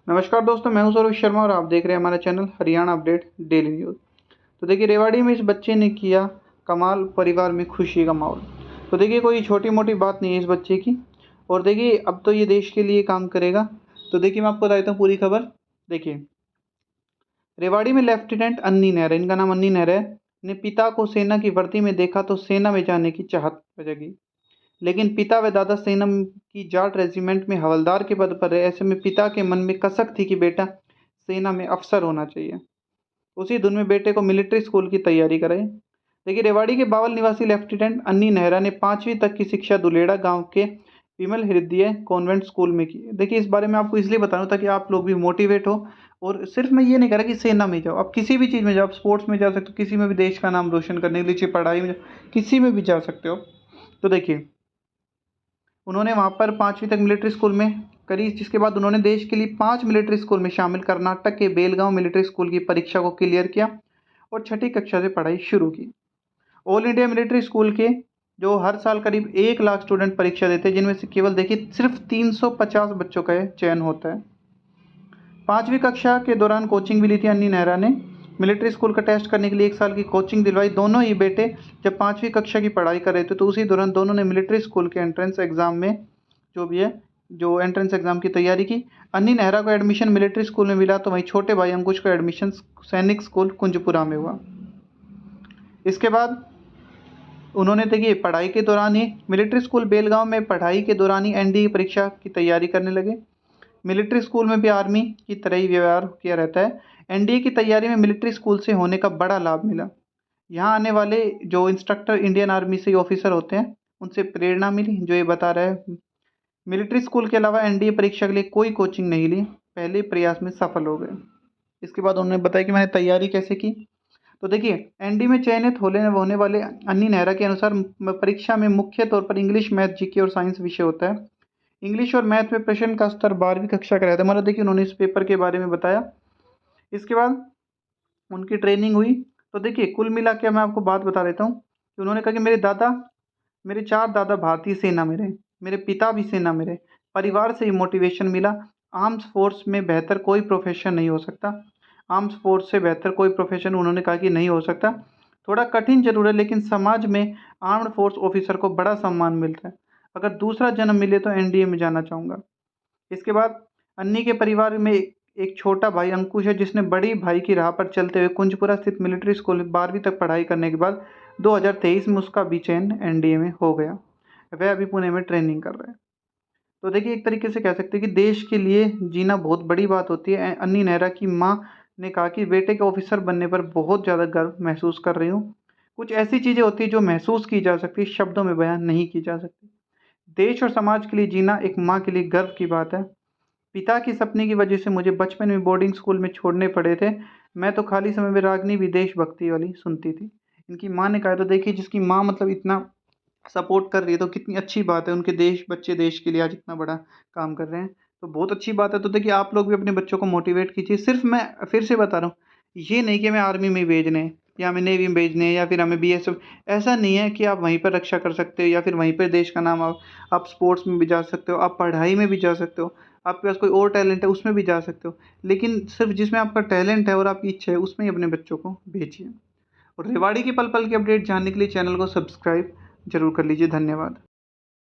नमस्कार दोस्तों, मैं हूं सौरभ शर्मा और आप देख रहे हैं हमारा channel Haryana update daily news. तो देखिए, रेवाड़ी में इस बच्चे ने किया कमाल, परिवार में खुशी का माहौल। तो देखिए, कोई छोटी मोटी बात नहीं है इस बच्चे की। और देखिए, अब तो ये देश के लिए काम करेगा। तो देखिए, मैं आपको बता देता हूँ पूरी खबर। देखिए, रेवाड़ी में लेफ्टिनेंट अन्नी नेहरा, इनका नाम अन्नी नेहरा है, ने पिता को सेना की वर्दी में देखा तो सेना में जाने की चाहत जगी। लेकिन पिता व दादा सेना की जाट रेजिमेंट में हवलदार के पद पर रहे। ऐसे में पिता के मन में कसक थी कि बेटा सेना में अफसर होना चाहिए। उसी धुन में बेटे को मिलिट्री स्कूल की तैयारी कराई। देखिए, रेवाड़ी के बावल निवासी लेफ्टिनेंट अन्नी नेहरा ने 5वीं तक की शिक्षा दुलेड़ा गांव के विमल हृदय कॉन्वेंट स्कूल में की। देखिए, इस बारे में आपको इसलिए बता रहा हूँ ताकि आप लोग भी मोटिवेट हो। और सिर्फ मैं ये नहीं कह रहा कि सेना में जाओ, आप किसी भी चीज़ में जाओ, आप स्पोर्ट्स में जा सकते हो, किसी में भी देश का नाम रोशन करने के लिए, पढ़ाई में जाओ, किसी में भी जा सकते हो। तो देखिए, उन्होंने वहाँ पर 5वीं तक मिलिट्री स्कूल में करी, जिसके बाद उन्होंने देश के लिए 5 मिलिट्री स्कूल में शामिल कर्नाटक के बेलगांव मिलिट्री स्कूल की परीक्षा को क्लियर किया और 6ठी कक्षा से पढ़ाई शुरू की। ऑल इंडिया मिलिट्री स्कूल के जो हर साल करीब 1 लाख स्टूडेंट परीक्षा देते हैं, जिनमें से केवल देखिए सिर्फ 350 बच्चों का चयन होता है। 5वीं कक्षा के दौरान कोचिंग भी ली थी अन्नी नेहरा ने। मिलिट्री स्कूल का टेस्ट करने के लिए 1 साल की कोचिंग दिलवाई। दोनों ही बेटे जब 5वीं कक्षा की पढ़ाई कर रहे थे तो उसी दौरान दोनों ने मिलिट्री स्कूल के एंट्रेंस एग्ज़ाम में जो भी है जो एंट्रेंस एग्ज़ाम की तैयारी की। अन्नी नेहरा को एडमिशन मिलिट्री स्कूल में मिला तो वहीं छोटे भाई अंकुश को एडमिशन सैनिक स्कूल कुंजपुरा में हुआ। इसके बाद उन्होंने देखिए पढ़ाई के दौरान ही मिलिट्री स्कूल बेलगांव में पढ़ाई के दौरान ही एनडीए परीक्षा की तैयारी करने लगे। मिलिट्री स्कूल में भी आर्मी की तरह ही व्यवहार किया रहता है। एनडीए की तैयारी में मिलिट्री स्कूल से होने का बड़ा लाभ मिला। यहाँ आने वाले जो इंस्ट्रक्टर इंडियन आर्मी से ऑफिसर होते हैं, उनसे प्रेरणा मिली, जो ये बता रहा है। मिलिट्री स्कूल के अलावा एनडीए परीक्षा के लिए कोई कोचिंग नहीं ली, पहले प्रयास में सफल हो गए। इसके बाद उन्होंने बताया कि मैंने तैयारी कैसे की। तो देखिए, एनडीए में चयनित होने वाले अन्नी नेहरा के अनुसार परीक्षा में मुख्य तौर पर इंग्लिश, मैथ, जीके और साइंस विषय होता है। इंग्लिश और मैथ में प्रश्न का स्तर 12वीं कक्षा का रहता है। मतलब देखिए, उन्होंने इस पेपर के बारे में बताया। इसके बाद उनकी ट्रेनिंग हुई। तो देखिए, कुल मिला के मैं आपको बात बता देता हूँ कि उन्होंने कहा कि मेरे 4 दादा भारतीय सेना में रहे, मेरे पिता भी सेना में रहे। परिवार से ही मोटिवेशन मिला। आर्म्स फोर्स में बेहतर कोई प्रोफेशन नहीं हो सकता। आर्म्स फोर्स से बेहतर कोई प्रोफेशन उन्होंने कहा कि नहीं हो सकता। थोड़ा कठिन जरूर है, लेकिन समाज में आर्म्ड फोर्स ऑफिसर को बड़ा सम्मान मिलता है। अगर दूसरा जन्म मिले तो एनडीए में जाना चाहूँगा। इसके बाद अन्नी के परिवार में एक छोटा भाई अंकुश है, जिसने बड़ी भाई की राह पर चलते हुए कुंजपुरा स्थित मिलिट्री स्कूल में 12वीं तक पढ़ाई करने के बाद 2023 में उसका भी चयन एनडीए में हो गया। वह अभी पुणे में ट्रेनिंग कर रहा है। तो देखिए, एक तरीके से कह सकते हैं कि देश के लिए जीना बहुत बड़ी बात होती है। अन्नी नेहरा की माँ ने कहा कि बेटे के ऑफिसर बनने पर बहुत ज़्यादा गर्व महसूस कर रही हूँ। कुछ ऐसी चीज़ें होती हैं जो महसूस की जा सकती है, शब्दों में बयान नहीं की जा सकती। देश और समाज के लिए जीना एक माँ के लिए गर्व की बात है। पिता की सपने की वजह से मुझे बचपन में बोर्डिंग स्कूल में छोड़ने पड़े थे। मैं तो खाली समय में रागनी भी देशभक्ति वाली सुनती थी। इनकी माँ ने कहा। तो देखिए, जिसकी माँ मतलब इतना सपोर्ट कर रही है तो कितनी अच्छी बात है। उनके बच्चे देश के लिए आज इतना बड़ा काम कर रहे हैं, तो बहुत अच्छी बात है। तो देखिए, आप लोग भी अपने बच्चों को मोटिवेट कीजिए। सिर्फ मैं फिर से बता रहा हूँ, ये नहीं कि हमें आर्मी में भेजने हैं या हमें नेवी में भेजने हैं या फिर हमें बीएसएफ। ऐसा नहीं है कि आप वहीं पर रक्षा कर सकते हो या फिर वहीं पर देश का नाम आप स्पोर्ट्स में भी जा सकते हो, आप पढ़ाई में भी जा सकते हो, आपके पास कोई और टैलेंट है उसमें भी जा सकते हो। लेकिन सिर्फ जिसमें आपका टैलेंट है और आपकी इच्छा है उसमें ही अपने बच्चों को भेजिए। और रेवाड़ी की पल पल की अपडेट जानने के लिए चैनल को सब्सक्राइब जरूर कर लीजिए। धन्यवाद।